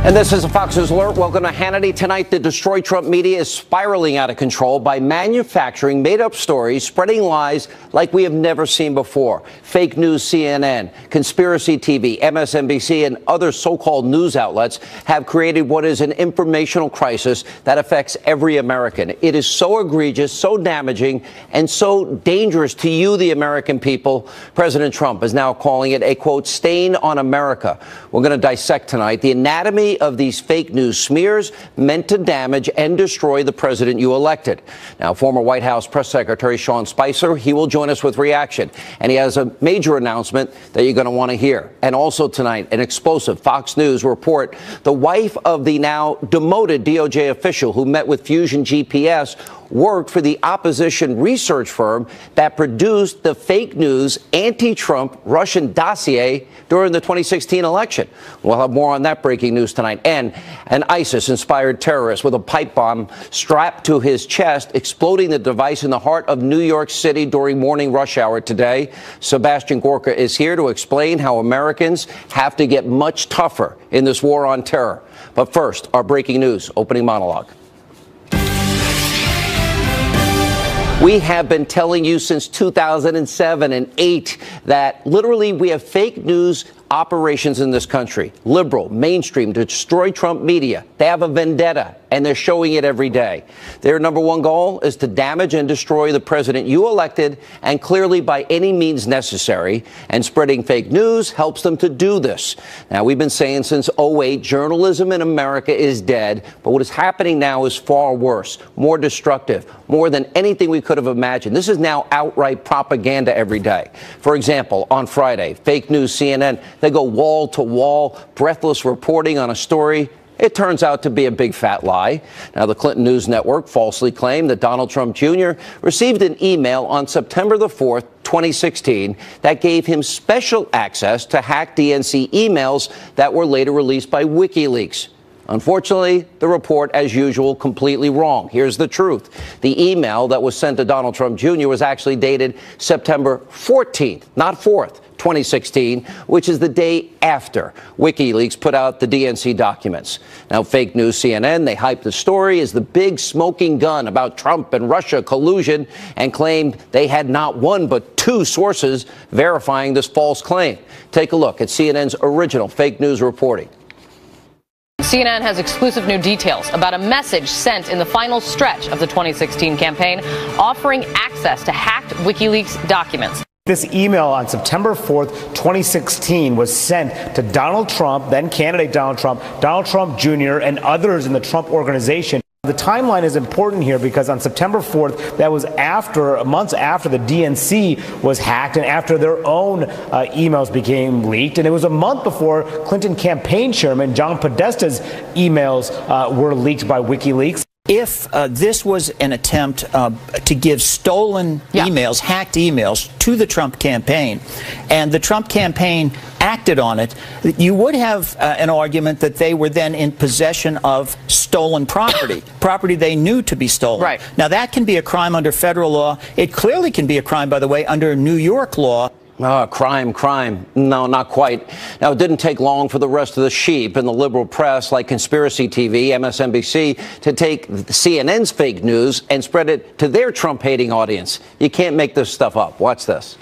And this is a Fox News Alert. Welcome to Hannity. Tonight, the Destroy Trump media is spiraling out of control by manufacturing made-up stories, spreading lies like we have never seen before. Fake news CNN, conspiracy TV, MSNBC, and other so-called news outlets have created what is an informational crisis that affects every American. It is so egregious, so damaging, and so dangerous to you, the American people. President Trump is now calling it a, quote, stain on America. We're going to dissect tonight the anatomy of these fake news smears meant to damage and destroy the president you elected. Now, former White House Press Secretary Sean Spicer, he will join us with reaction. And he has a major announcement that you're going to want to hear. And also tonight, an explosive Fox News report. The wife of the now demoted DOJ official who met with Fusion GPS worked for the opposition research firm that produced the fake news anti-Trump Russian dossier during the 2016 election. We'll have more on that breaking news tonight. And an ISIS-inspired terrorist with a pipe bomb strapped to his chest, exploding the device in the heart of New York City during morning rush hour today. Sebastian Gorka is here to explain how Americans have to get much tougher in this war on terror. But first, our breaking news opening monologue. We have been telling you since 2007 and 8 that literally we have fake news operations in this country, liberal, mainstream, to destroy Trump media. They have a vendetta, and they're showing it every day. Their number one goal is to damage and destroy the president you elected, and clearly by any means necessary. And spreading fake news helps them to do this. Now, we've been saying since 2008, journalism in America is dead. But what is happening now is far worse, more destructive, more than anything we could have imagined. This is now outright propaganda every day. For example, on Friday, fake news CNN, they go wall to wall, breathless reporting on a story. It turns out to be a big fat lie. Now, the Clinton News Network falsely claimed that Donald Trump Jr. received an email on September the 4th, 2016, that gave him special access to hacked DNC emails that were later released by WikiLeaks. Unfortunately, the report, as usual, completely wrong. Here's the truth. The email that was sent to Donald Trump Jr. was actually dated September 14th, not 4th, 2016, which is the day after WikiLeaks put out the DNC documents. Now, fake news CNN, they hyped the story as the big smoking gun about Trump and Russia collusion and claimed they had not one but two sources verifying this false claim. Take a look at CNN's original fake news reporting. CNN has exclusive new details about a message sent in the final stretch of the 2016 campaign offering access to hacked WikiLeaks documents. This email on September 4th, 2016 was sent to Donald Trump, then candidate Donald Trump Jr., and others in the Trump organization. The timeline is important here because on September 4th, that was months after the DNC was hacked and after their own emails became leaked. And it was a month before Clinton campaign chairman John Podesta's emails were leaked by WikiLeaks. If this was an attempt to give stolen emails, hacked emails to the Trump campaign, and the Trump campaign acted on it, you would have an argument that they were then in possession of stolen property, property they knew to be stolen. Right. Now, that can be a crime under federal law. It clearly can be a crime, by the way, under New York law. Crime. No, not quite. Now, it didn't take long for the rest of the sheep in the liberal press, like conspiracy TV, MSNBC, to take CNN's fake news and spread it to their Trump-hating audience. You can't make this stuff up. Watch this.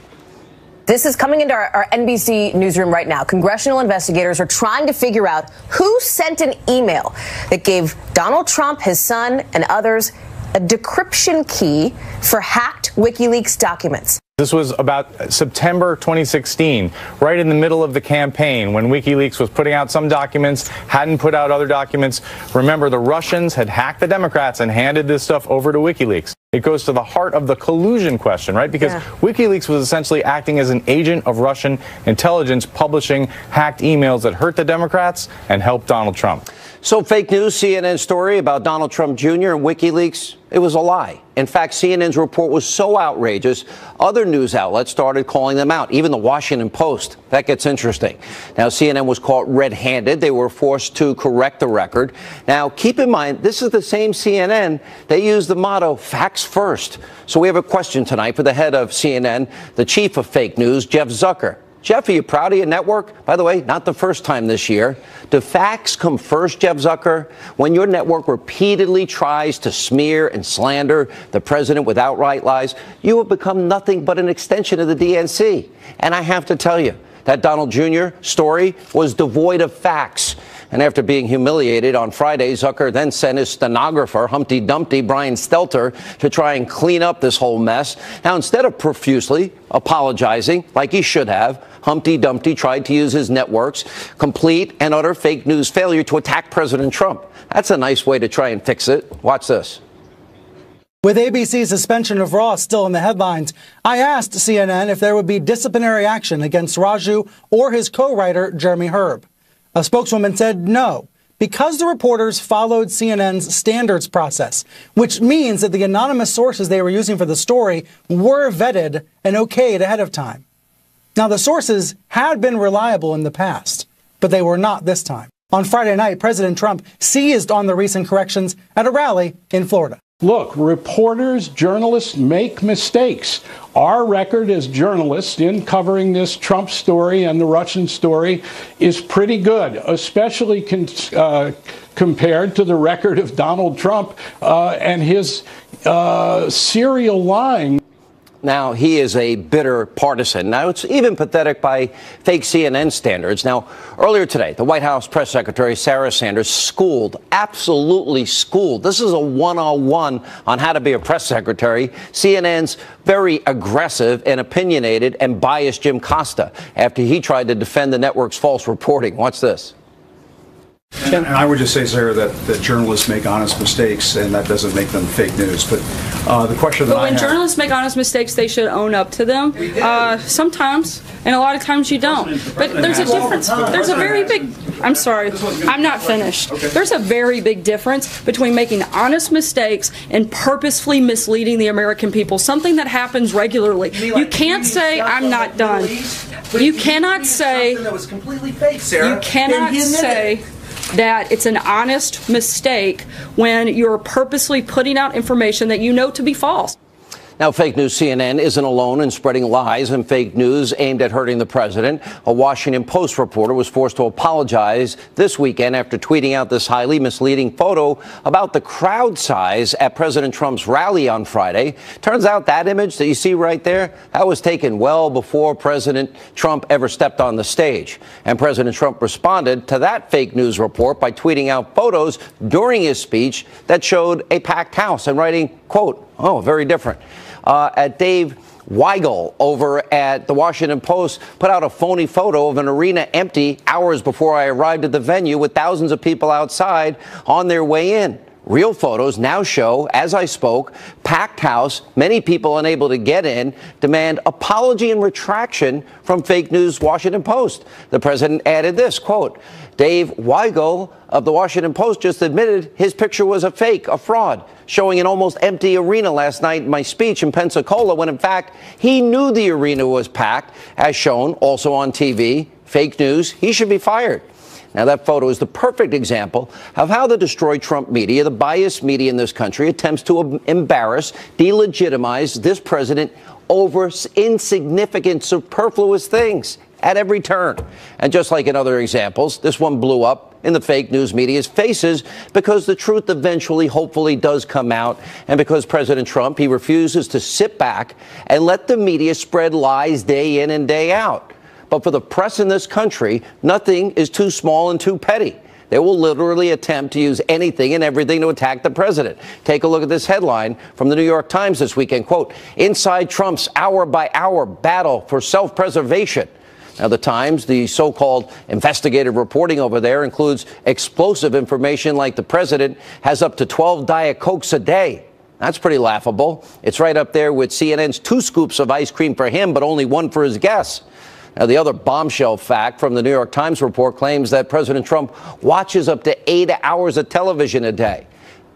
This is coming into our NBC newsroom right now. Congressional investigators are trying to figure out who sent an email that gave Donald Trump, his son, and others a decryption key for hacked WikiLeaks documents. This was about September 2016, right in the middle of the campaign when WikiLeaks was putting out some documents, hadn't put out other documents. Remember, the Russians had hacked the Democrats and handed this stuff over to WikiLeaks. It goes to the heart of the collusion question, right? Because WikiLeaks was essentially acting as an agent of Russian intelligence, publishing hacked emails that hurt the Democrats and helped Donald Trump. So fake news CNN story about Donald Trump Jr. and WikiLeaks, it was a lie. In fact, CNN's report was so outrageous, other news outlets started calling them out, even the Washington Post. That gets interesting. Now, CNN was caught red-handed. They were forced to correct the record. Now, keep in mind, this is the same CNN. They used the motto, facts first. So we have a question tonight for the head of CNN, the chief of fake news, Jeff Zucker. Jeff, are you proud of your network? By the way, not the first time this year. Do facts come first, Jeff Zucker? When your network repeatedly tries to smear and slander the president with outright lies, you have become nothing but an extension of the DNC. And I have to tell you, that Donald Jr. story was devoid of facts. And after being humiliated on Friday, Zucker then sent his stenographer, Humpty Dumpty, Brian Stelter, to try and clean up this whole mess. Now, instead of profusely apologizing, like he should have, Humpty Dumpty tried to use his network's complete and utter fake news failure to attack President Trump. That's a nice way to try and fix it. Watch this. With ABC's suspension of Ross still in the headlines, I asked CNN if there would be disciplinary action against Raju or his co-writer, Jeremy Herb. A spokeswoman said no, because the reporters followed CNN's standards process, which means that the anonymous sources they were using for the story were vetted and okayed ahead of time. Now, the sources had been reliable in the past, but they were not this time. On Friday night, President Trump seized on the recent corrections at a rally in Florida. Look, reporters, journalists make mistakes. Our record as journalists in covering this Trump story and the Russian story is pretty good, especially compared to the record of Donald Trump and his serial lying. Now, he is a bitter partisan. Now, it's even pathetic by fake CNN standards. Now, earlier today, the White House press secretary, Sarah Sanders, absolutely schooled. This is a one-on-one on how to be a press secretary. CNN's very aggressive and opinionated and biased Jim Costa after he tried to defend the network's false reporting. Watch this. And I would just say, Sarah, that journalists make honest mistakes, and that doesn't make them fake news. But the question that I have... But when journalists make honest mistakes, they should own up to them. Sometimes, and a lot of times you don't. But there's a difference. There's a very big... I'm sorry. I'm not finished. There's a very big difference between making honest mistakes and purposefully misleading the American people, something that happens regularly. You can't say, I'm not done. You cannot say... that was completely fake, Sarah. You cannot say that it's an honest mistake when you're purposely putting out information that you know to be false. Now, fake news CNN isn't alone in spreading lies and fake news aimed at hurting the president. A Washington Post reporter was forced to apologize this weekend after tweeting out this highly misleading photo about the crowd size at President Trump's rally on Friday. Turns out that image that you see right there, that was taken well before President Trump ever stepped on the stage. And President Trump responded to that fake news report by tweeting out photos during his speech that showed a packed house and writing, quote, "Oh, very different." At Dave Weigel over at the Washington Post put out a phony photo of an arena empty hours before I arrived at the venue with thousands of people outside on their way in. Real photos now show, as I spoke, packed house, many people unable to get in, demand apology and retraction from fake news Washington Post. The president added this, quote, "Dave Weigel of the Washington Post just admitted his picture was a fake, a fraud, showing an almost empty arena last night in my speech in Pensacola when, in fact, he knew the arena was packed, as shown also on TV. Fake news. He should be fired." Now, that photo is the perfect example of how the destroy Trump media, the biased media in this country, attempts to embarrass, delegitimize this president over insignificant, superfluous things at every turn. And just like in other examples, this one blew up in the fake news media's faces because the truth eventually, hopefully, does come out. And because President Trump, he refuses to sit back and let the media spread lies day in and day out. But for the press in this country, nothing is too small and too petty. They will literally attempt to use anything and everything to attack the president. Take a look at this headline from the New York Times this weekend. Quote, "Inside Trump's hour-by-hour battle for self-preservation." Now, the Times, the so-called investigative reporting over there, includes explosive information like the president has up to 12 Diet Cokes a day. That's pretty laughable. It's right up there with CNN's 2 scoops of ice cream for him, but only 1 for his guests. Now, the other bombshell fact from the New York Times report claims that President Trump watches up to 8 hours of television a day.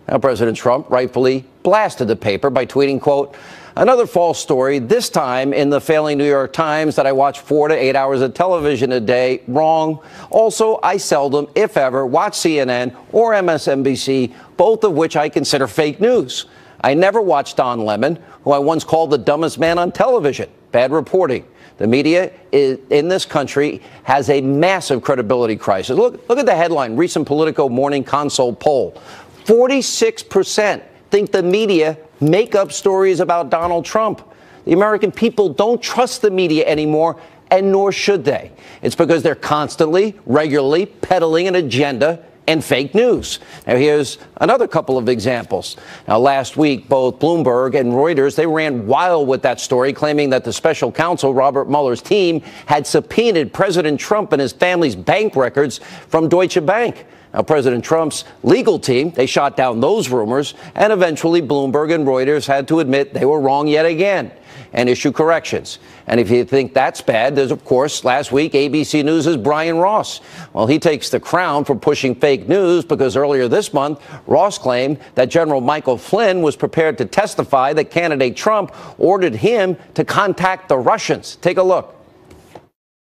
Now, President Trump rightfully blasted the paper by tweeting, quote, "Another false story, this time in the failing New York Times, that I watch 4 to 8 hours of television a day. Wrong. Also, I seldom, if ever, watch CNN or MSNBC, both of which I consider fake news. I never watched Don Lemon, who I once called the dumbest man on television." bad reporting. The media in this country has a massive credibility crisis. Look at the headline, recent Politico Morning Consult poll. 46% think the media make up stories about Donald Trump. The American people don't trust the media anymore, and nor should they. It's because they're constantly, regularly peddling an agenda and fake news. Now, here's another couple of examples. Now, last week, both Bloomberg and Reuters, they ran wild with that story, claiming that the special counsel, Robert Mueller's team, had subpoenaed President Trump and his family's bank records from Deutsche Bank. Now, President Trump's legal team, they shot down those rumors, and eventually Bloomberg and Reuters had to admit they were wrong yet again and issue corrections. And if you think that's bad, there's, of course, last week, ABC News' Brian Ross. Well, he takes the crown for pushing fake news because earlier this month, Ross claimed that General Michael Flynn was prepared to testify that candidate Trump ordered him to contact the Russians. Take a look.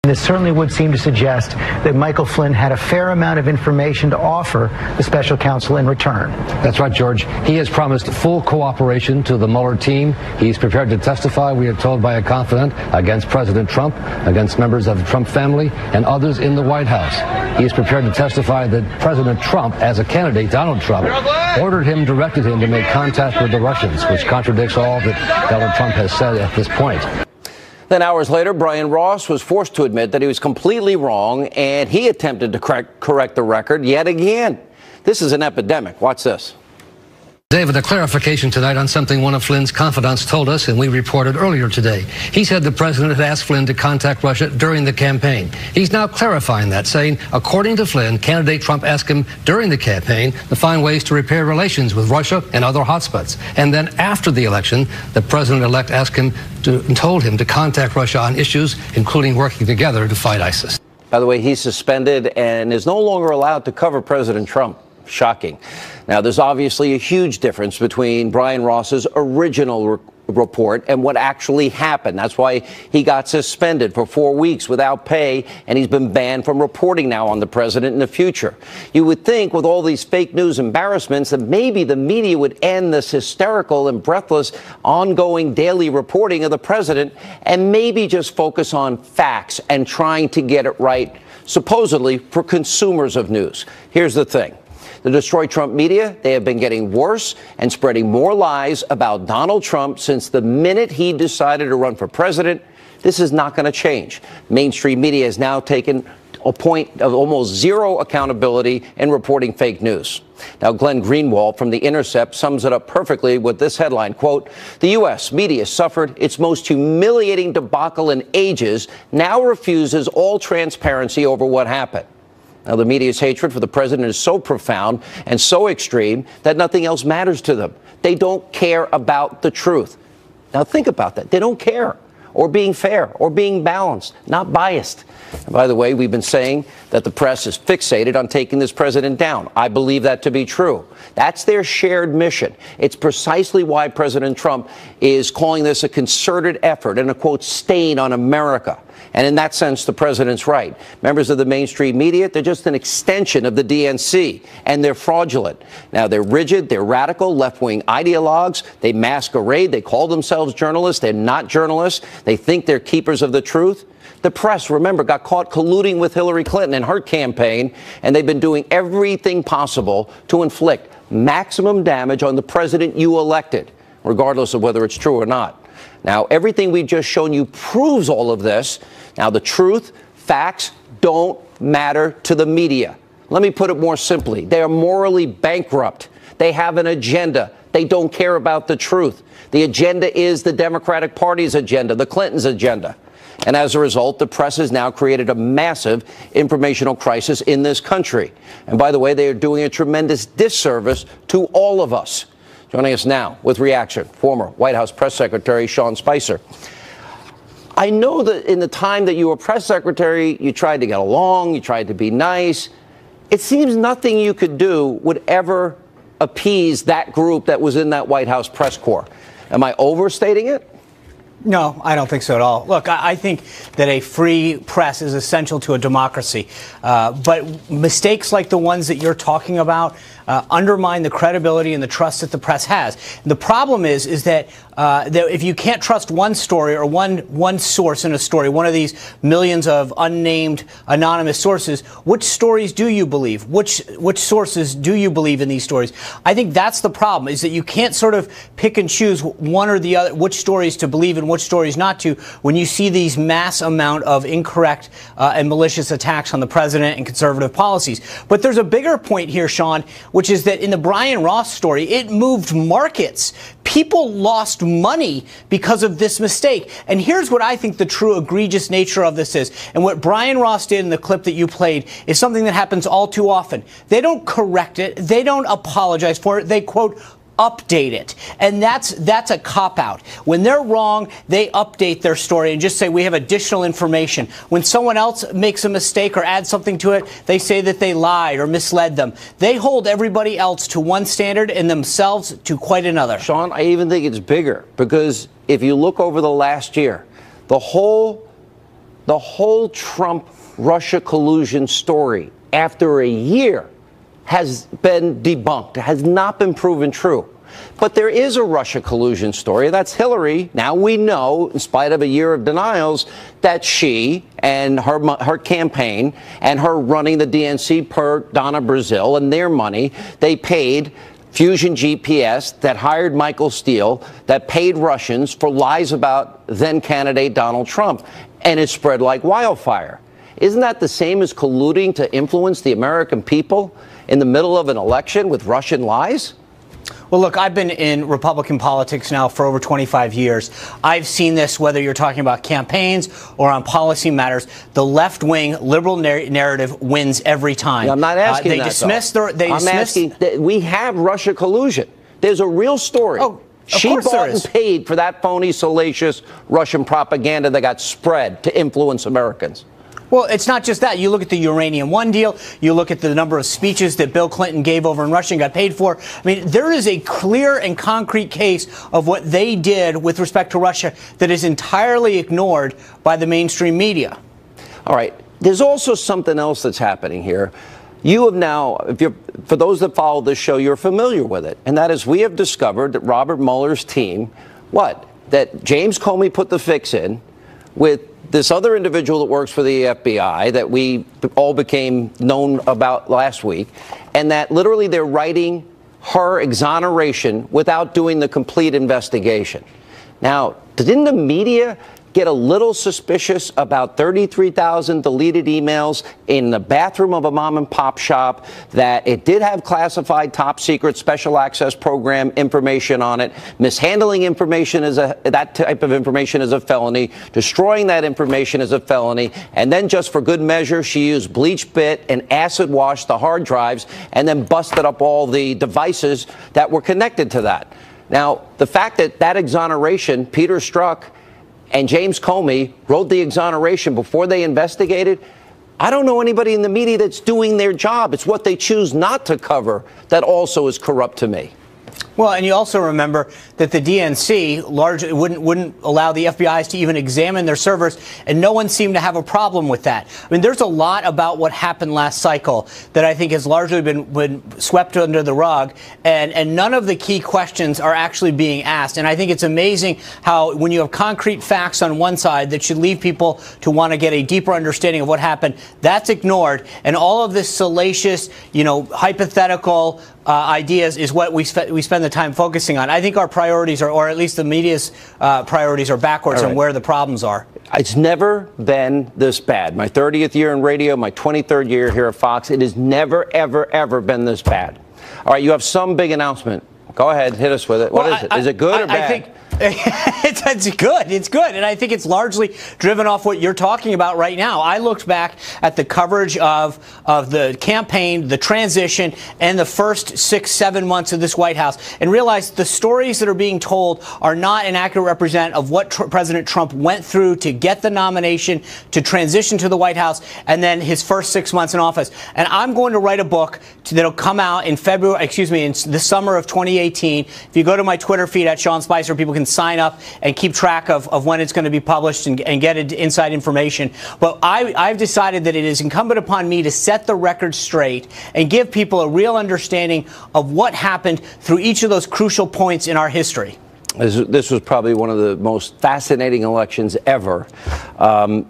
This certainly would seem to suggest that Michael Flynn had a fair amount of information to offer the special counsel in return. That's right, George. He has promised full cooperation to the Mueller team. He's prepared to testify, we are told by a confidant, against President Trump, against members of the Trump family, and others in the White House. He is prepared to testify that President Trump, as a candidate, Donald Trump, directed him to make contact with the Russians, which contradicts all that Donald Trump has said at this point. Then hours later, Brian Ross was forced to admit that he was completely wrong, and he attempted to correct the record yet again. This is an epidemic. Watch this. David, a clarification tonight on something one of Flynn's confidants told us, and we reported earlier today. He said the president had asked Flynn to contact Russia during the campaign. He's now clarifying that, saying, according to Flynn, candidate Trump asked him during the campaign to find ways to repair relations with Russia and other hotspots. And then after the election, the president-elect asked him and told him to contact Russia on issues, including working together to fight ISIS. By the way, he's suspended and is no longer allowed to cover President Trump. Shocking. Now, there's obviously a huge difference between Brian Ross's original report and what actually happened. That's why he got suspended for 4 weeks without pay, and he's been banned from reporting now on the president in the future. You would think with all these fake news embarrassments that maybe the media would end this hysterical and breathless ongoing daily reporting of the president and maybe just focus on facts and trying to get it right, supposedly for consumers of news. Here's the thing. The Destroy Trump media, they have been getting worse and spreading more lies about Donald Trump since the minute he decided to run for president. This is not going to change. Mainstream media has now taken a point of almost zero accountability in reporting fake news. Now, Glenn Greenwald from The Intercept sums it up perfectly with this headline, quote, the U.S. media suffered its most humiliating debacle in ages, now refuses all transparency over what happened. Now, the media's hatred for the president is so profound and so extreme that nothing else matters to them. They don't care about the truth. Now, think about that. They don't care, or being fair, or being balanced, not biased. And by the way, we've been saying that the press is fixated on taking this president down. I believe that to be true. That's their shared mission. It's precisely why President Trump is calling this a concerted effort and a, quote, stain on America. And in that sense, the president's right. Members of the mainstream media, they're just an extension of the DNC, and they're fraudulent. Now, they're rigid, they're radical, left-wing ideologues. They masquerade, they call themselves journalists. They're not journalists. They think they're keepers of the truth. The press, remember, got caught colluding with Hillary Clinton in her campaign, and they've been doing everything possible to inflict maximum damage on the president you elected, regardless of whether it's true or not. Now, everything we've just shown you proves all of this. Now, the truth, facts don't matter to the media. Let me put it more simply. They are morally bankrupt. They have an agenda. They don't care about the truth. The agenda is the Democratic Party's agenda, the Clintons' agenda. And as a result, the press has now created a massive informational crisis in this country. And by the way, they are doing a tremendous disservice to all of us. Joining us now with reaction, former White House Press Secretary Sean Spicer. I know that in the time that you were press secretary, you tried to get along, you tried to be nice. It seems nothing you could do would ever appease that group that was in that White House press corps. Am I overstating it? No, I don't think so at all. Look, I think that a free press is essential to a democracy. But mistakes like the ones that you're talking about, undermine the credibility and the trust that the press has. The problem is that if you can't trust one story or one source in a story, one of these millions of unnamed anonymous sources, which stories do you believe? Which sources do you believe in these stories? I think that's the problem, is that you can't sort of pick and choose one or the other, which stories to believe and which stories not to, when you see these mass amount of incorrect and malicious attacks on the president and conservative policies. But there's a bigger point here, Sean, which is that in the Brian Ross story, it moved markets. People lost money because of this mistake. And here's what I think the true egregious nature of this is. And what Brian Ross did in the clip that you played is something that happens all too often. They don't correct it. They don't apologize for it. They, quote, update it. And that's a cop-out. When they're wrong, they update their story and just say we have additional information. When someone else makes a mistake or adds something to it, they say that they lied or misled them. They hold everybody else to one standard and themselves to quite another. Sean, I even think it's bigger, because if you look over the last year, the whole Trump-Russia collusion story after a year has been debunked, has not been proven true. But there is a Russia collusion story. That's Hillary. Now we know, in spite of a year of denials, that she and her campaign and her running the DNC per Donna Brazil and their money, they paid Fusion GPS, that hired Michael Steele, that paid Russians for lies about then-candidate Donald Trump. And it spread like wildfire. Isn't that the same as colluding to influence the American people in the middle of an election with Russian lies? Well, look, I've been in Republican politics now for over 25 years. I've seen this, whether you're talking about campaigns or on policy matters. The left-wing liberal narrative wins every time. Yeah, I'm not asking they that, dismiss though. I'm asking that we have Russia collusion. There's a real story. Oh, she bought and paid for that phony, salacious Russian propaganda that got spread to influence Americans. Well, it's not just that. You look at the Uranium One deal. You look at the number of speeches that Bill Clinton gave over in Russia and got paid for. I mean, there is a clear and concrete case of what they did with respect to Russia that is entirely ignored by the mainstream media. All right. There's also something else that's happening here. You have now, for those that follow this show, you're familiar with it. And that is, we have discovered that Robert Mueller's team, that James Comey put the fix in with this other individual that works for the FBI that we all became known about last week, and that literally they're writing her exoneration without doing the complete investigation. Now, didn't the media get a little suspicious about 33,000 deleted emails in the bathroom of a mom and pop shop, that it did have classified top secret special access program information on it? Mishandling information that type of information is a felony. Destroying that information is a felony. And then, just for good measure, she used bleach bit and acid washed the hard drives and then busted up all the devices that were connected to that. Now, the fact that that exoneration, Peter Strzok and James Comey wrote the exoneration before they investigated, I don't know anybody in the media that's doing their job. It's what they choose not to cover that also is corrupt to me. Well, and you also remember that the DNC largely wouldn't allow the FBI's to even examine their servers, and no one seemed to have a problem with that. I mean, there's a lot about what happened last cycle that I think has largely been swept under the rug, and none of the key questions are actually being asked. And I think it's amazing how, when you have concrete facts on one side that should leave people to want to get a deeper understanding of what happened, that's ignored, and all of this salacious, hypothetical ideas is what we spend the time focusing on. I think our priorities are, or at least the media's priorities, are backwards on where the problems are. It's never been this bad. My 30th year in radio, my 23rd year here at Fox, it has never, ever, ever been this bad. All right, you have some big announcement. Go ahead, hit us with it. What is it? Is it good or bad? I think it's good. It's good. And I think it's largely driven off what you're talking about right now. I looked back at the coverage of the campaign, the transition, and the first 6-7 months of this White House, and realized the stories that are being told are not an accurate representative of what President Trump went through to get the nomination, to transition to the White House, and then his first 6 months in office. And I'm going to write a book that'll come out in the summer of 2018. If you go to my Twitter feed at Sean Spicer, people can can sign up and keep track of when it's going to be published and get inside information. But I've decided that it is incumbent upon me to set the record straight and give people a real understanding of what happened through each of those crucial points in our history. This was probably one of the most fascinating elections ever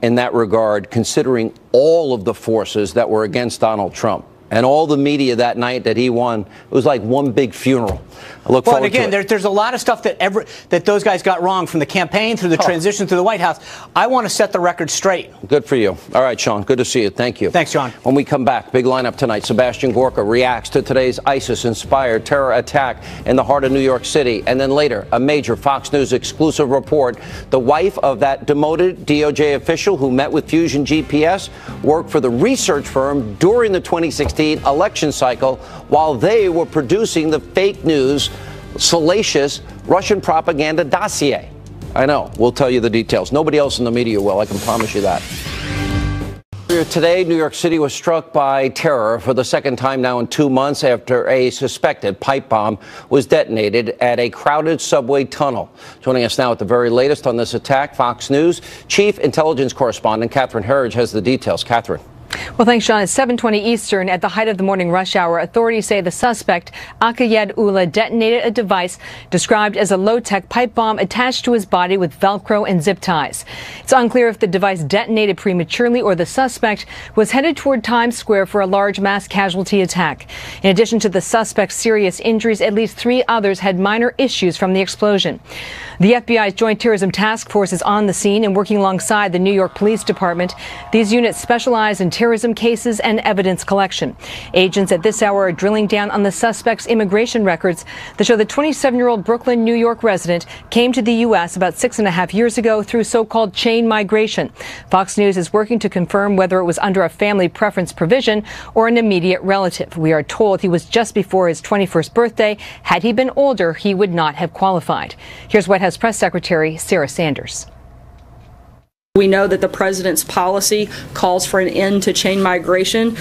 in that regard, considering all of the forces that were against Donald Trump. And all the media that night that he won, it was like one big funeral. I look forward to it. There's a lot of stuff that those guys got wrong, from the campaign through the transition to the White House. I want to set the record straight. Good for you. All right, Sean, good to see you. Thank you. Thanks, John. When we come back, big lineup tonight. Sebastian Gorka reacts to today's ISIS-inspired terror attack in the heart of New York City. And then later, a major Fox News exclusive report. The wife of that demoted DOJ official who met with Fusion GPS worked for the research firm during the 2016 election cycle while they were producing the fake news, salacious Russian propaganda dossier. I know. We'll tell you the details. Nobody else in the media will. I can promise you that. Today, New York City was struck by terror for the second time now in 2 months after a suspected pipe bomb was detonated at a crowded subway tunnel. Joining us now at the very latest on this attack, Fox News Chief Intelligence Correspondent Catherine Herridge has the details. Catherine. Well, thanks, Sean. It's 7:20 Eastern. At the height of the morning rush hour, authorities say the suspect, Akayed Ullah, detonated a device described as a low-tech pipe bomb attached to his body with Velcro and zip ties. It's unclear if the device detonated prematurely or the suspect was headed toward Times Square for a large mass casualty attack. In addition to the suspect's serious injuries, at least 3 others had minor issues from the explosion. The FBI's Joint Terrorism Task Force is on the scene and working alongside the New York Police Department. These units specialize in terrorism cases and evidence collection. Agents at this hour are drilling down on the suspect's immigration records that show the 27-year-old Brooklyn, New York resident came to the U.S. about 6.5 years ago through so-called chain migration. Fox News is working to confirm whether it was under a family preference provision or an immediate relative. We are told he was just before his 21st birthday. Had he been older, he would not have qualified. Here's White House Press Secretary Sarah Sanders. We know that the president's policy calls for an end to chain migration,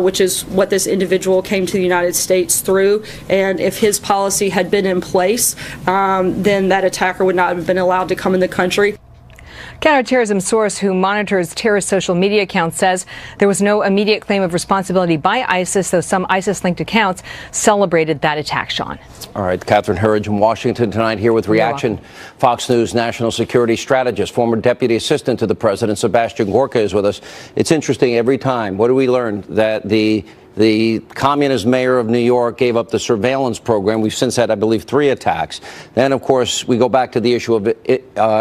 which is what this individual came to the United States through. And if his policy had been in place, then that attacker would not have been allowed to come in the country. Counterterrorism source who monitors terrorist social media accounts says there was no immediate claim of responsibility by ISIS, though some ISIS-linked accounts celebrated that attack, Sean. All right, Catherine Herridge in Washington tonight here with reaction. Fox News national security strategist, former deputy assistant to the president, Sebastian Gorka is with us. It's interesting every time. What do we learn? That the communist mayor of New York gave up the surveillance program. We've since had, I believe, 3 attacks. Then, of course, we go back to the issue of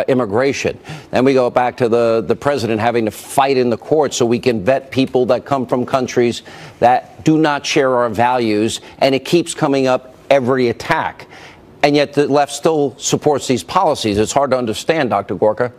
immigration. Then we go back to the president having to fight in the courts so we can vet people that come from countries that do not share our values. And it keeps coming up every attack. And yet the left still supports these policies. It's hard to understand, Dr. Gorka.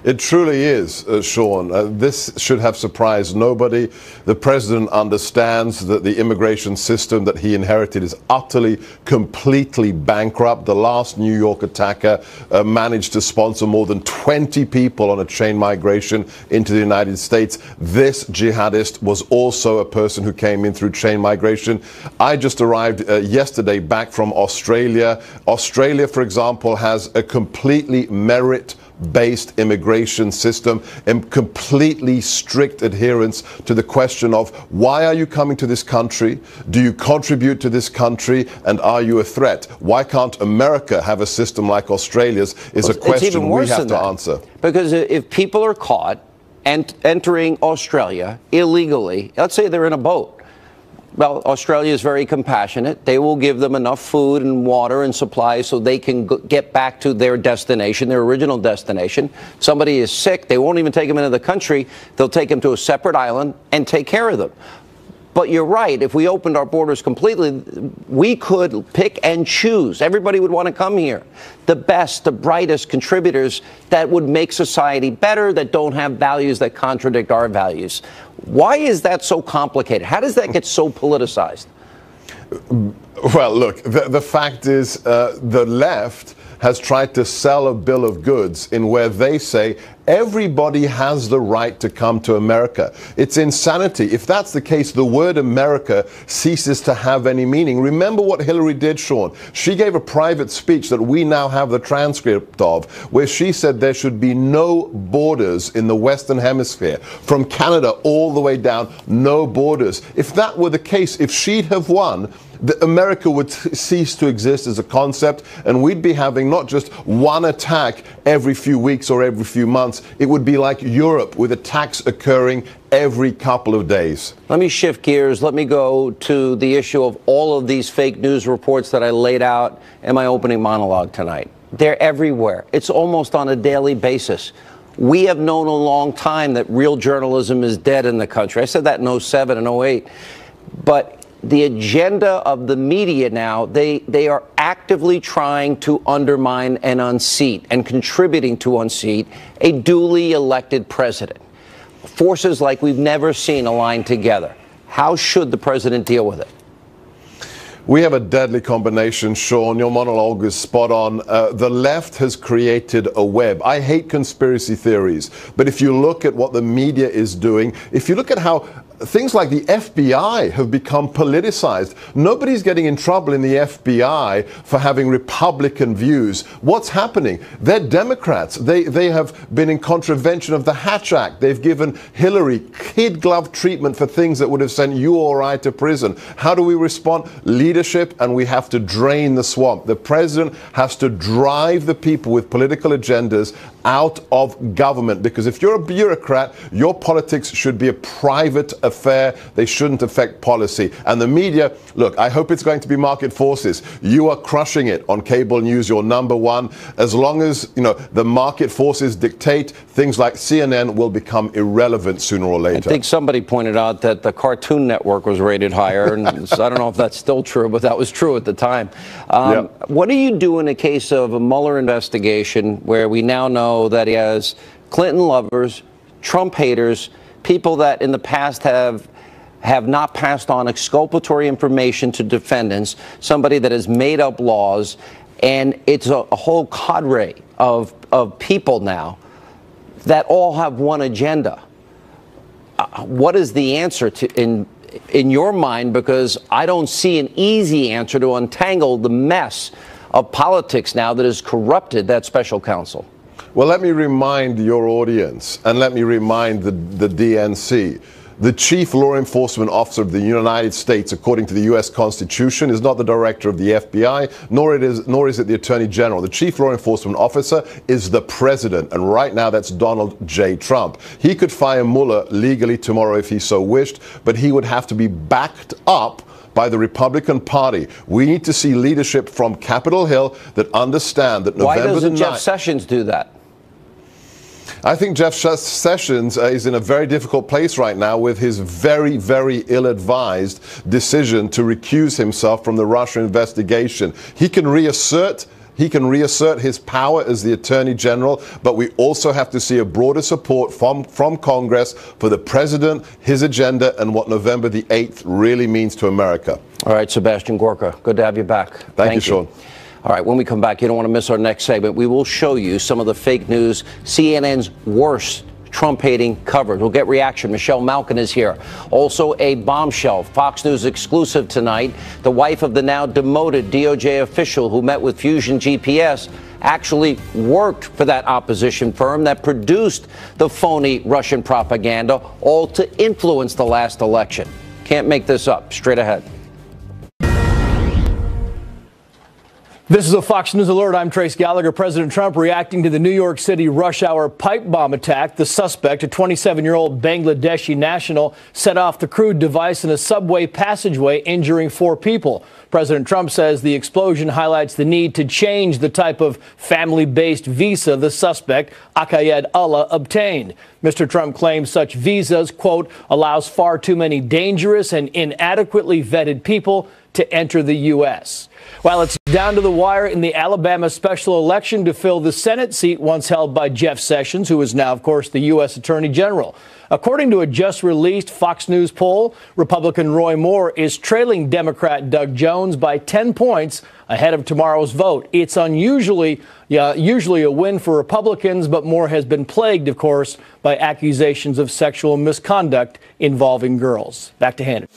It truly is, Sean. This should have surprised nobody. The president understands that the immigration system that he inherited is utterly, completely bankrupt. The last New York attacker managed to sponsor more than 20 people on a chain migration into the United States. This jihadist was also a person who came in through chain migration. I just arrived yesterday back from Australia. Australia, for example, has a completely merit-based immigration system and completely strict adherence to the question of why are you coming to this country? Do you contribute to this country? And are you a threat? Why can't America have a system like Australia's is a question we have to answer. Because if people are caught and entering Australia illegally, let's say they're in a boat. Well, Australia is very compassionate. They will give them enough food and water and supplies so they can get back to their destination, their original destination. Somebody is sick, they won't even take them into the country. They'll take them to a separate island and take care of them. But you're right, if we opened our borders completely, we could pick and choose. Everybody would want to come here. The best, the brightest contributors that would make society better, that don't have values that contradict our values. Why is that so complicated? How does that get so politicized? Well, look, the fact is the left has tried to sell a bill of goods in where they say Everybody has the right to come to America. It's insanity. If that's the case, the word America ceases to have any meaning. Remember what Hillary did, Sean. She gave a private speech that we now have the transcript of, where she said there should be no borders in the Western Hemisphere. From Canada all the way down, no borders. If that were the case, if she'd have won, America would cease to exist as a concept, and we'd be having not just one attack every few weeks or every few months. It would be like Europe, with attacks occurring every couple of days. Let me shift gears. Let me go to the issue of all of these fake news reports that I laid out in my opening monologue tonight. They're everywhere. It's almost on a daily basis. We have known a long time that real journalism is dead in the country. I said that in 07 and 08. But the agenda of the media now, they are actively trying to undermine and unseat and contributing to unseat a duly elected president. Forces like we've never seen aligned together. How should the president deal with it? We have a deadly combination, Sean. Your monologue is spot on. The left has created a web. I hate conspiracy theories, but if you look at what the media is doing, if you look at how things like the FBI have become politicized. Nobody's getting in trouble in the FBI for having Republican views. What's happening? They're Democrats. They have been in contravention of the Hatch Act. They've given Hillary kid glove treatment for things that would have sent you or I to prison. How do we respond? Leadership, and we have to drain the swamp. The president has to drive the people with political agendas out of government, because if you're a bureaucrat, your politics should be a private affair. They shouldn't affect policy. And the media, look, I hope it's going to be market forces. You are crushing it on cable news. You're number one. As long as, you know, the market forces dictate, things like CNN will become irrelevant sooner or later. I think somebody pointed out that the Cartoon Network was rated higher, and so I don't know if that's still true, but that was true at the time. What do you do in a case of a Mueller investigation where we now know that he has Clinton lovers, Trump haters, people that in the past have not passed on exculpatory information to defendants, somebody that has made up laws, and it's a whole cadre of people now that all have one agenda? What is the answer to in your mind? Because I don't see an easy answer to untangle the mess of politics now that has corrupted that special counsel. Well, let me remind your audience, and let me remind the DNC. The chief law enforcement officer of the United States, according to the U.S. Constitution, is not the director of the FBI, nor is it the Attorney General. The chief law enforcement officer is the president, and right now that's Donald J. Trump. He could fire Mueller legally tomorrow if he so wished, but he would have to be backed up by the Republican Party. We need to see leadership from Capitol Hill that understand that November the 9th... Why doesn't Jeff Sessions do that? I think Jeff Sessions is in a very difficult place right now with his very, very ill-advised decision to recuse himself from the Russia investigation. He can reassert his power as the Attorney General, but we also have to see a broader support from Congress for the president, his agenda, and what November the 8th really means to America. All right, Sebastian Gorka, good to have you back. Thank you, Sean. All right, when we come back, you don't want to miss our next segment. We will show you some of the fake news, CNN's worst Trump-hating coverage. We'll get reaction. Michelle Malkin is here. Also a bombshell, Fox News exclusive tonight. The wife of the now demoted DOJ official who met with Fusion GPS actually worked for that opposition firm that produced the phony Russian propaganda, all to influence the last election. Can't make this up. Straight ahead. This is a Fox News Alert. I'm Trace Gallagher. President Trump reacting to the New York City rush hour pipe bomb attack. The suspect, a 27-year-old Bangladeshi national, set off the crude device in a subway passageway, injuring 4 people. President Trump says the explosion highlights the need to change the type of family-based visa the suspect, Akayed Allah, obtained. Mr. Trump claims such visas, quote, allows far too many dangerous and inadequately vetted people to enter the U.S. While it's down to the wire in the Alabama special election to fill the Senate seat once held by Jeff Sessions, who is now, of course, the U.S. Attorney General. According to a just-released Fox News poll, Republican Roy Moore is trailing Democrat Doug Jones by 10 points ahead of tomorrow's vote. It's usually a win for Republicans, but Moore has been plagued, of course, by accusations of sexual misconduct involving girls. Back to Hannity.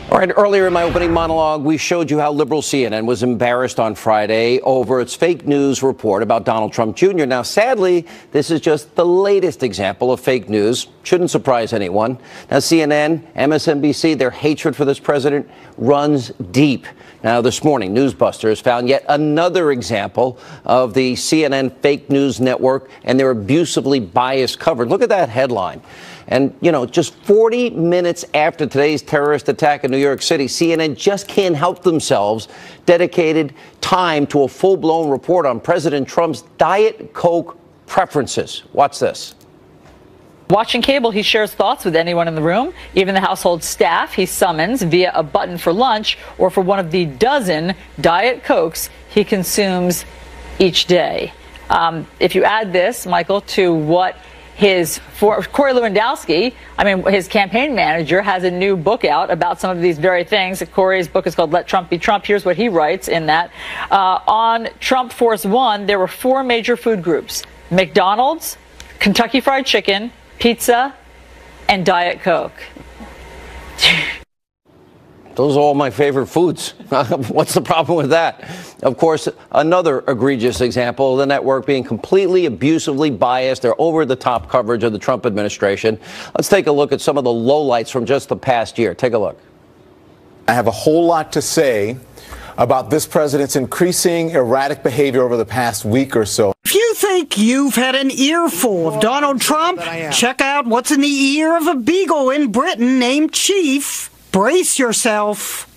All right, earlier in my opening monologue, we showed you how liberal CNN was embarrassed on Friday over its fake news report about Donald Trump Jr. Now, sadly, this is just the latest example of fake news. Shouldn't surprise anyone. Now, CNN, MSNBC, their hatred for this president runs deep. Now, this morning, Newsbusters found yet another example of the CNN fake news network and their abusively biased coverage. Look at that headline. And, you know, just 40 minutes after today's terrorist attack in New York City, CNN just can't help themselves, dedicated time to a full-blown report on President Trump's Diet Coke preferences. Watch this. Watching cable, he shares thoughts with anyone in the room, even the household staff he summons via a button for lunch or for one of the dozen Diet Cokes he consumes each day. If you add this, Michael, to what Corey Lewandowski, his campaign manager, has a new book out about some of these very things. Corey's book is called Let Trump Be Trump. Here's what he writes in that. On Trump Force One, there were 4 major food groups: McDonald's, Kentucky Fried Chicken, pizza, and Diet Coke. Those are all my favorite foods. What's the problem with that? Of course, another egregious example of the network being completely abusively biased. Their over-the-top coverage of the Trump administration. Let's take a look at some of the lowlights from just the past year. Take a look. I have a whole lot to say about this president's increasing erratic behavior over the past week or so. If you think you've had an earful of Donald Trump, check out what's in the ear of a beagle in Britain named Chief. Brace yourself.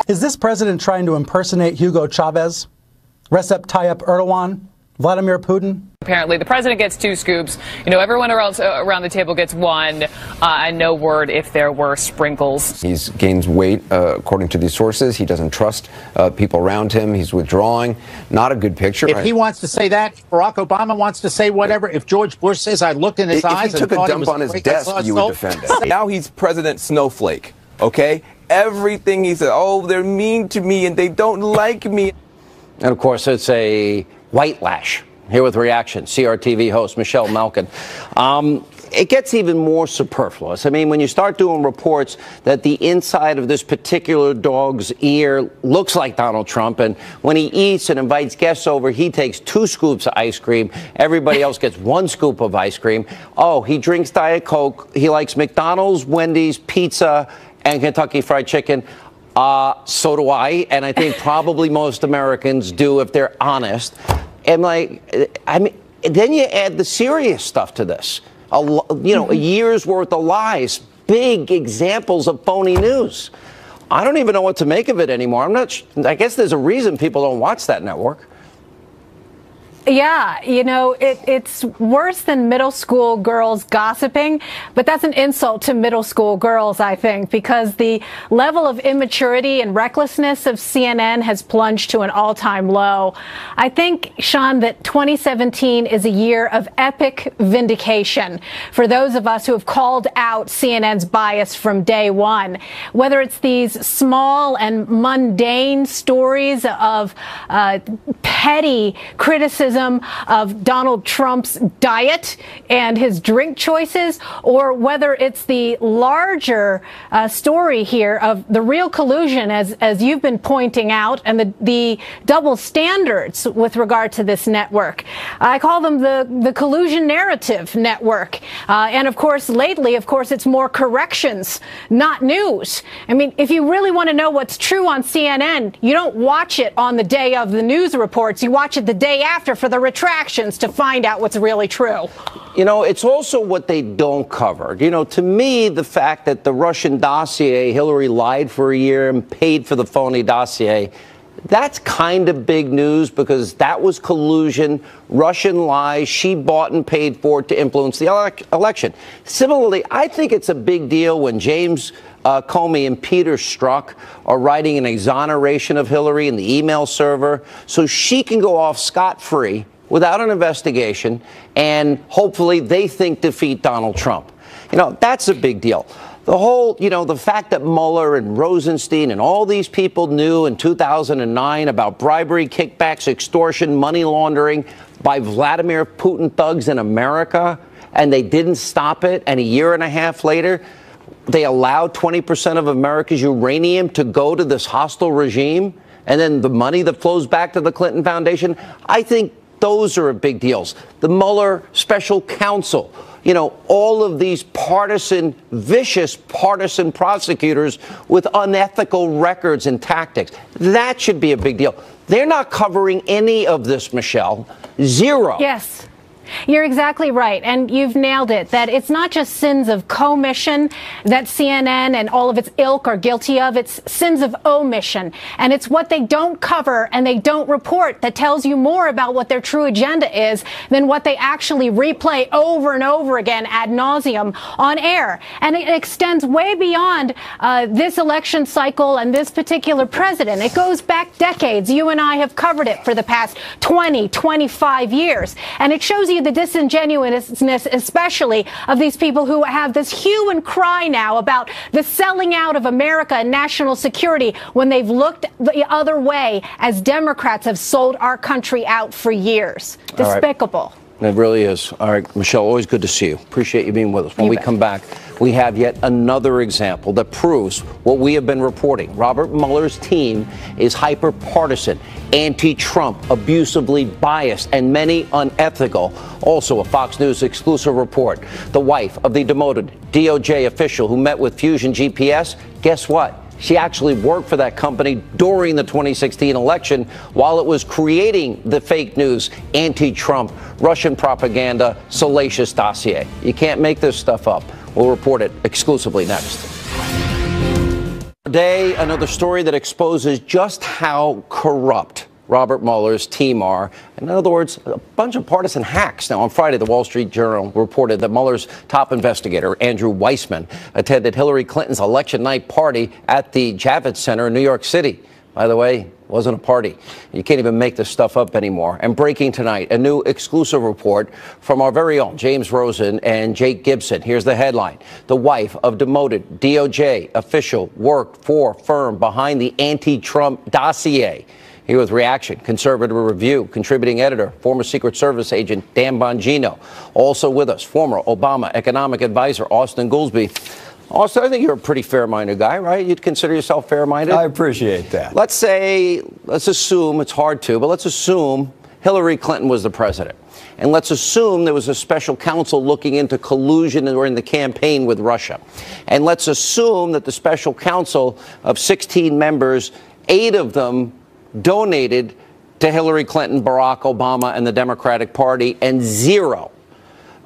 Is this president trying to impersonate Hugo Chavez, Recep Tayyip Erdogan, Vladimir Putin? Apparently, the president gets 2 scoops. You know, everyone else around the table gets 1, and no word if there were sprinkles. He's gained weight, according to these sources. He doesn't trust people around him. He's withdrawing. Not a good picture. If he wants to say that, Barack Obama wants to say whatever. If George Bush says, I looked in his eyes and thought he was... If he took a dump on his desk, you would defend it. Now he's President Snowflake, okay? Everything he said, oh, they're mean to me and they don't like me. And, of course, it's a white lash. Here with reaction, CRTV host Michelle Malkin. It gets even more superfluous. I mean, when you start doing reports that the inside of this particular dog's ear looks like Donald Trump, and when he eats and invites guests over, he takes 2 scoops of ice cream. Everybody else gets 1 scoop of ice cream. Oh, he drinks Diet Coke. He likes McDonald's, Wendy's, pizza, and Kentucky Fried Chicken. So do I, and I think probably most Americans do if they're honest. And then you add the serious stuff to this. A year's worth of lies, big examples of phony news. I don't even know what to make of it anymore. I guess there's a reason people don't watch that network. Yeah, you know, it's worse than middle school girls gossiping, but that's an insult to middle school girls, I think, because the level of immaturity and recklessness of CNN has plunged to an all-time low. I think, Sean, that 2017 is a year of epic vindication for those of us who have called out CNN's bias from day one. Whether it's these small and mundane stories of petty criticism of Donald Trump's diet and his drink choices, or whether it's the larger story here of the real collusion, as you've been pointing out, and the double standards with regard to this network. I call them the collusion narrative network. And of course, lately, it's more corrections, not news. I mean, if you really want to know what's true on CNN, you don't watch it on the day of the news reports. You watch it the day after for the retractions to find out what's really true. You know, it's also what they don't cover. You know, to me, the fact that the Russian dossier, Hillary lied for a year and paid for the phony dossier, That's kind of big news because that was collusion, Russian lies. She bought and paid for it to influence the election. Similarly, I think it's a big deal when James Comey and Peter Strzok are writing an exoneration of Hillary in the email server so she can go off scot-free without an investigation and hopefully they think defeat Donald Trump. You know, that's a big deal. The whole, you know, the fact that Mueller and Rosenstein and all these people knew in 2009 about bribery, kickbacks, extortion, money laundering by Vladimir Putin thugs in America, and they didn't stop it, and a year and a half later, they allowed 20% of America's uranium to go to this hostile regime, and then the money that flows back to the Clinton Foundation, I think those are big deals. The Mueller special counsel, you know, all of these partisan, vicious partisan prosecutors with unethical records and tactics. That should be a big deal. They're not covering any of this, Michelle. Zero. Yes. You're exactly right, and you've nailed it, that it's not just sins of commission that CNN and all of its ilk are guilty of, it's sins of omission, and it's what they don't cover and they don't report that tells you more about what their true agenda is than what they actually replay over and over again ad nauseum on air. And it extends way beyond this election cycle and this particular president. It goes back decades. You and I have covered it for the past 20, 25 years, and it shows you the disingenuousness, especially of these people who have this hue and cry now about the selling out of America and national security when they've looked the other way as Democrats have sold our country out for years. Despicable. It really is. All right, Michelle, always good to see you. Appreciate you being with us. When we come back, we have yet another example that proves what we have been reporting. Robert Mueller's team is hyper-partisan, anti-Trump, abusively biased, and many unethical. Also, a Fox News exclusive report. The wife of the demoted DOJ official who met with Fusion GPS, guess what? She actually worked for that company during the 2016 election while it was creating the fake news, anti-Trump, Russian propaganda, salacious dossier. You can't make this stuff up. We'll report it exclusively next. Today, another story that exposes just how corrupt Robert Mueller's team are. In other words, a bunch of partisan hacks. Now, on Friday, the Wall Street Journal reported that Mueller's top investigator, Andrew Weissmann, attended Hillary Clinton's election night party at the Javits Center in New York City. By the way, it wasn't a party. You can't even make this stuff up anymore. And breaking tonight, a new exclusive report from our very own James Rosen and Jake Gibson. Here's the headline. The wife of demoted DOJ official worked for firm behind the anti-Trump dossier. Here with reaction, Conservative Review, contributing editor, former Secret Service agent Dan Bongino. Also with us, former Obama economic advisor Austin Goolsbee. Austin, I think you're a pretty fair-minded guy, right? You'd consider yourself fair-minded? I appreciate that. Let's assume, it's hard to, but let's assume Hillary Clinton was the president. And let's assume there was a special counsel looking into collusion during the campaign with Russia. And let's assume that the special counsel of 16 members, 8 of them donated to Hillary Clinton, Barack Obama, and the Democratic Party, and 0,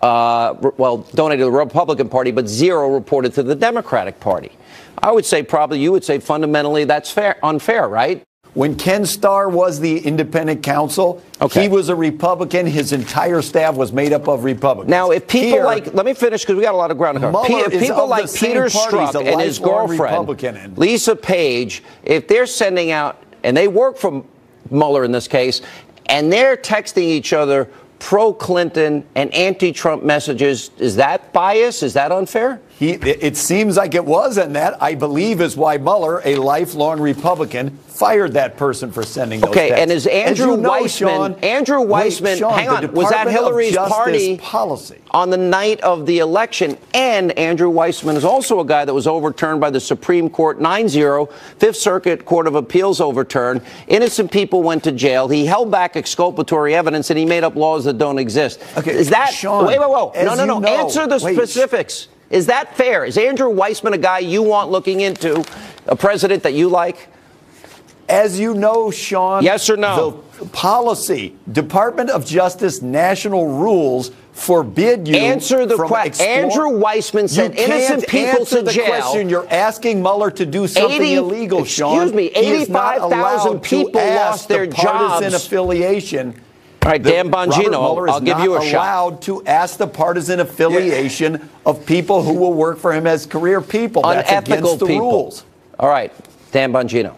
donated to the Republican Party, but 0 reported to the Democratic Party. I would say you would say fundamentally that's unfair, right? When Ken Starr was the independent counsel, he was a Republican. His entire staff was made up of Republicans. Now, if people let me finish because we got a lot of ground to cover. If people like Peter Strzok and his girlfriend, Lisa Page, if they're sending out, and they work for Mueller in this case, and they're texting each other pro-Clinton and anti-Trump messages, is that bias? Is that unfair? It seems like it was, and that, I believe, is why Mueller, a lifelong Republican, fired that person for sending those texts. And is Andrew Weissmann, hang on, was that Hillary's party on the night of the election? And Andrew Weissmann is also a guy that was overturned by the Supreme Court 9-0, Fifth Circuit Court of Appeals overturned. Innocent people went to jail. He held back exculpatory evidence, and he made up laws that don't exist. Is that, Sean, no, answer the specifics. Is that fair? Is Andrew Weissmann a guy you want looking into, a president that you like? As you know, Sean. Yes or no? The policy, Department of Justice national rules forbid you answer the question. Andrew Weissman sent innocent people to the jail. Question. You're asking Mueller to do something illegal, Sean. Excuse me, 85,000 people lost their jobs. Partisan affiliation. All right, Dan Bongino, I'll give you a shot. Allowed to ask the partisan affiliation of people who will work for him as career people. That's Unethical against the people. rules. All right, Dan Bongino.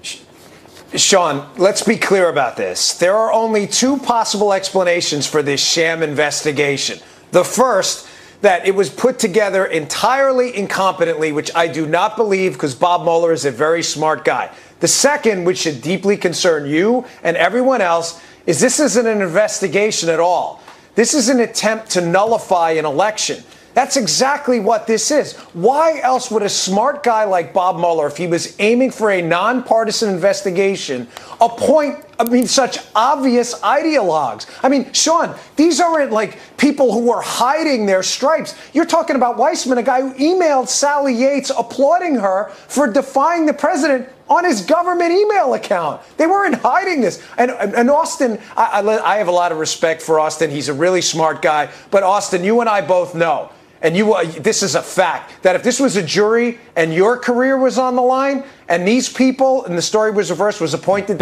Sean, let's be clear about this. There are only two possible explanations for this sham investigation. The first, that it was put together entirely incompetently, which I do not believe because Bob Mueller is a very smart guy. The second, which should deeply concern you and everyone else, is this isn't an investigation at all. This is an attempt to nullify an election. That's exactly what this is. Why else would a smart guy like Bob Mueller, if he was aiming for a nonpartisan investigation, appoint, such obvious ideologues? Sean, these aren't like people who are hiding their stripes. You're talking about Weissman, a guy who emailed Sally Yates applauding her for defying the president on his government email account. They weren't hiding this. And Austin, I have a lot of respect for Austin. He's a really smart guy. But Austin, you and I both know, and this is a fact, that if this was a jury and your career was on the line and these people, and the story was reversed, were appointed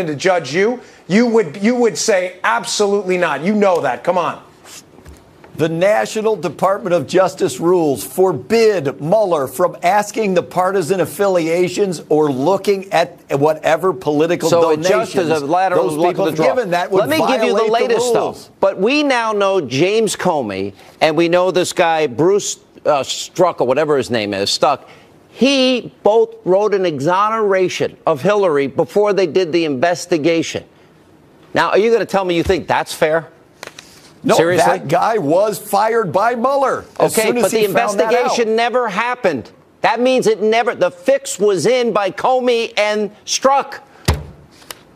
to judge you, you would say absolutely not. You know that. Come on. The National Department of Justice rules forbid Mueller from asking the partisan affiliations or looking at whatever political donations just as a lateral those look people at the have given. That would Let me give you the latest stuff. But we now know James Comey, and we know this guy Bruce Struck, or whatever his name is, Stuck. He both wrote an exoneration of Hillary before they did the investigation. Now, are you going to tell me you think that's fair? No, seriously? That guy was fired by Mueller. Okay, but the investigation never happened. That means the fix was in by Comey and Struck.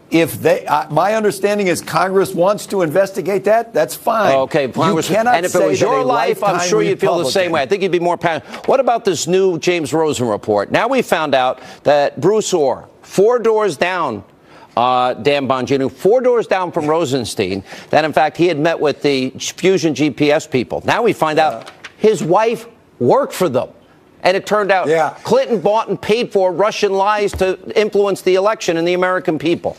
If my understanding is Congress wants to investigate that, that's fine. Okay, Congress, and if it was your life, I'm sure you'd feel the same way. I think you'd be more passionate. What about this new James Rosen report? Now we found out that Bruce Orr, 4 doors down, Dan Bongino, 4 doors down from Rosenstein, that in fact he had met with the Fusion GPS people. Now we find out his wife worked for them. And it turned out Clinton bought and paid for Russian lies to influence the election and the American people.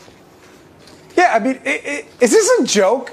Yeah, is this a joke?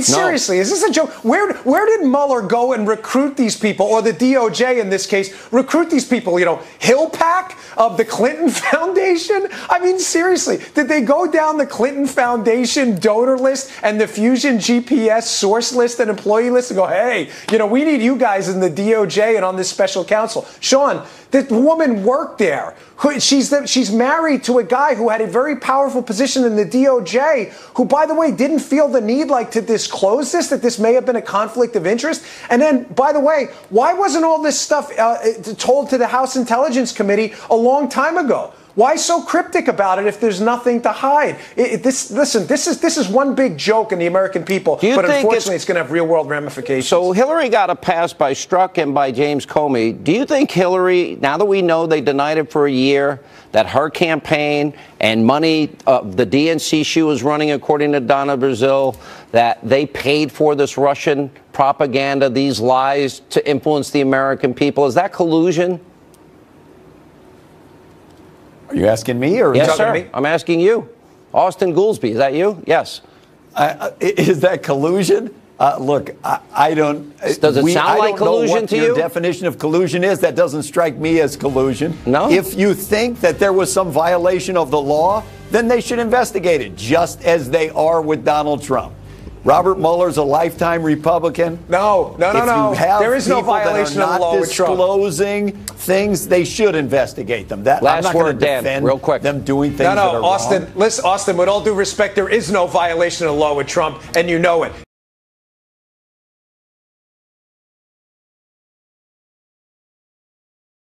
Seriously, is this a joke? Where did Mueller go and recruit these people, or the DOJ in this case, recruit these people? Hill Pack of the Clinton Foundation? Seriously, did they go down the Clinton Foundation donor list and the Fusion GPS source list and employee list and go, hey, we need you guys in the DOJ and on this special counsel? Sean, the woman worked there. She's married to a guy who had a very powerful position in the DOJ, who, by the way, didn't feel the need to disclose this, that this may have been a conflict of interest. And then, by the way, why wasn't all this stuff told to the House Intelligence Committee a long time ago? Why so cryptic about it if there's nothing to hide? This is one big joke in the American people, but unfortunately it's going to have real-world ramifications. So Hillary got a pass by Struck and by James Comey. Do you think Hillary, now that we know they denied it for a year, that her campaign and money, the DNC she was running, according to Donna Brazil, that they paid for this Russian propaganda, these lies to influence the American people? Is that collusion? Are you asking me or yes, sir. I'm asking you. Austin Goolsbee, is that you? Yes. Is that collusion? Look, I don't. Does it sound like collusion to you? Your definition of collusion is that doesn't strike me as collusion. No. If you think that there was some violation of the law, then they should investigate it, just as they are with Donald Trump. Robert Mueller's a lifetime Republican. No. There is no violation of the law with Trump. Disclosing things, they should investigate them. I'm not going to defend real quick. them doing things that are Austin, wrong. Listen, Austin, with all due respect, there is no violation of the law with Trump, and you know it.